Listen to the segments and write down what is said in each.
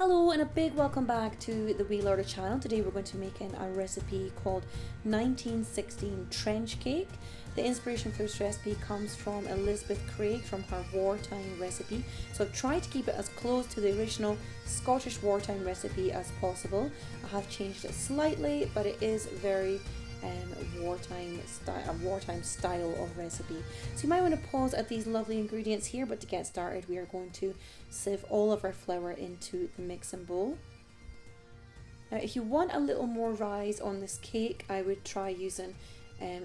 Hello and a big welcome back to the Wee Lorda channel. Today we're going to be making a recipe called 1916 trench cake. The inspiration for this recipe comes from Elizabeth Craig from her wartime recipe. So I've tried to keep it as close to the original Scottish wartime recipe as possible. I have changed it slightly, but it is very wartime style of recipe. So you might want to pause at these lovely ingredients here, but to get started we are going to sieve all of our flour into the mixing bowl. Now if you want a little more rise on this cake, I would try using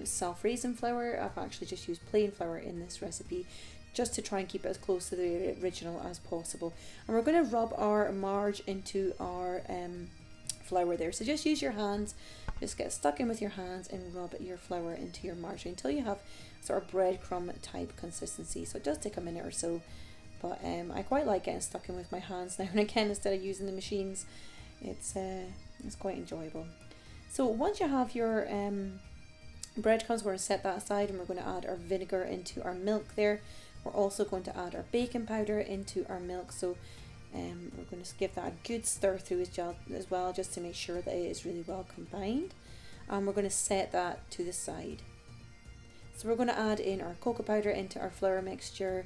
self-raising flour. I've actually just used plain flour in this recipe just to try and keep it as close to the original as possible. And we're going to rub our marge into our flour there. So just use your hands, just get stuck in with your hands and rub your flour into your margarine until you have sort of breadcrumb type consistency. So it does take a minute or so, but I quite like getting stuck in with my hands now and again instead of using the machines. It's quite enjoyable. So once you have your breadcrumbs, we're going to set that aside and we're going to add our vinegar into our milk there. We're also going to add our baking powder into our milk. So we're going to give that a good stir through as well, just to make sure that it is really well combined. And we're going to set that to the side. So we're going to add in our cocoa powder into our flour mixture.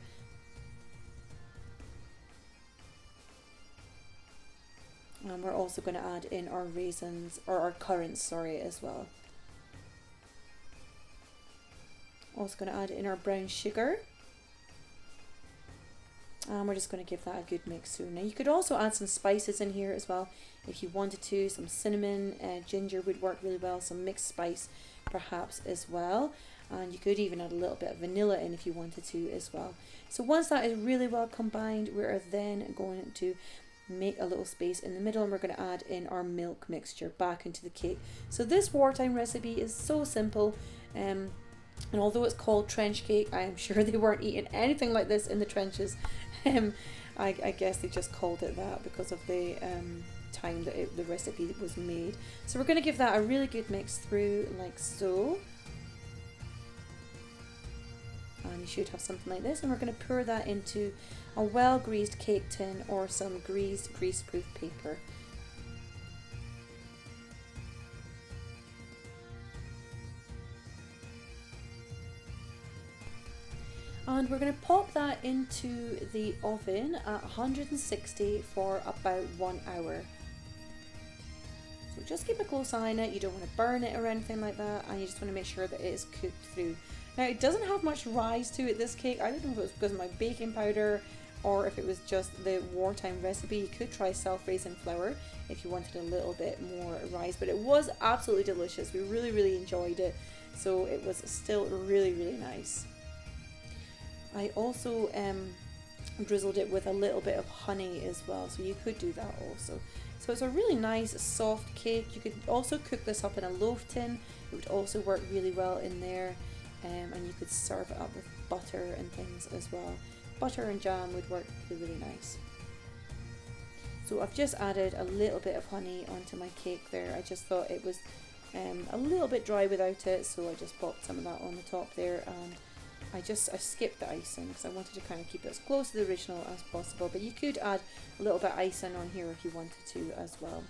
And we're also going to add in our raisins, or our currants, sorry, as well. Also going to add in our brown sugar. And we're just going to give that a good mix through. Now you could also add some spices in here as well if you wanted to. Some cinnamon, ginger would work really well, some mixed spice perhaps as well. And you could even add a little bit of vanilla in if you wanted to as well. So once that is really well combined, we are then going to make a little space in the middle and we're going to add in our milk mixture back into the cake. So this wartime recipe is so simple. And although it's called trench cake, I am sure they weren't eating anything like this in the trenches. I guess they just called it that because of the time that the recipe was made. So we're going to give that a really good mix through like so. And you should have something like this. And we're going to pour that into a well-greased cake tin or some grease-proof paper. And we're going to pop that into the oven at 160 for about 1 hour. So just keep a close eye on it. You don't want to burn it or anything like that, and you just want to make sure that it is cooked through. Now it doesn't have much rise to it, this cake. I don't know if it was because of my baking powder or if it was just the wartime recipe. You could try self-raising flour if you wanted a little bit more rise, but it was absolutely delicious. We really enjoyed it, so it was still really nice. I also drizzled it with a little bit of honey as well, so you could do that also. So it's a really nice soft cake. You could also cook this up in a loaf tin. It would also work really well in there, and you could serve it up with butter and things as well. Butter and jam would work really nice. So I've just added a little bit of honey onto my cake there. I just thought it was a little bit dry without it, so I just popped some of that on the top there, and I skipped the icing because I wanted to kind of keep it as close to the original as possible, but you could add a little bit of icing on here if you wanted to as well.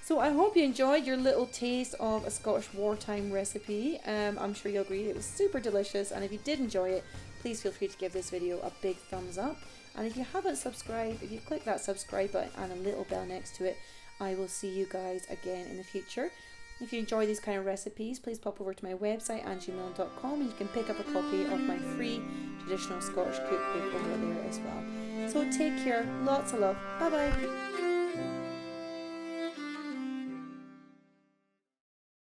So I hope you enjoyed your little taste of a Scottish wartime recipe. I'm sure you'll agree it was super delicious, and if you did enjoy it, please feel free to give this video a big thumbs up. And if you haven't subscribed, if you click that subscribe button and a little bell next to it, I will see you guys again in the future. If you enjoy these kind of recipes, please pop over to my website angiemillen.com and you can pick up a copy of my free traditional Scottish cookbook over there as well. So take care, lots of love, bye bye.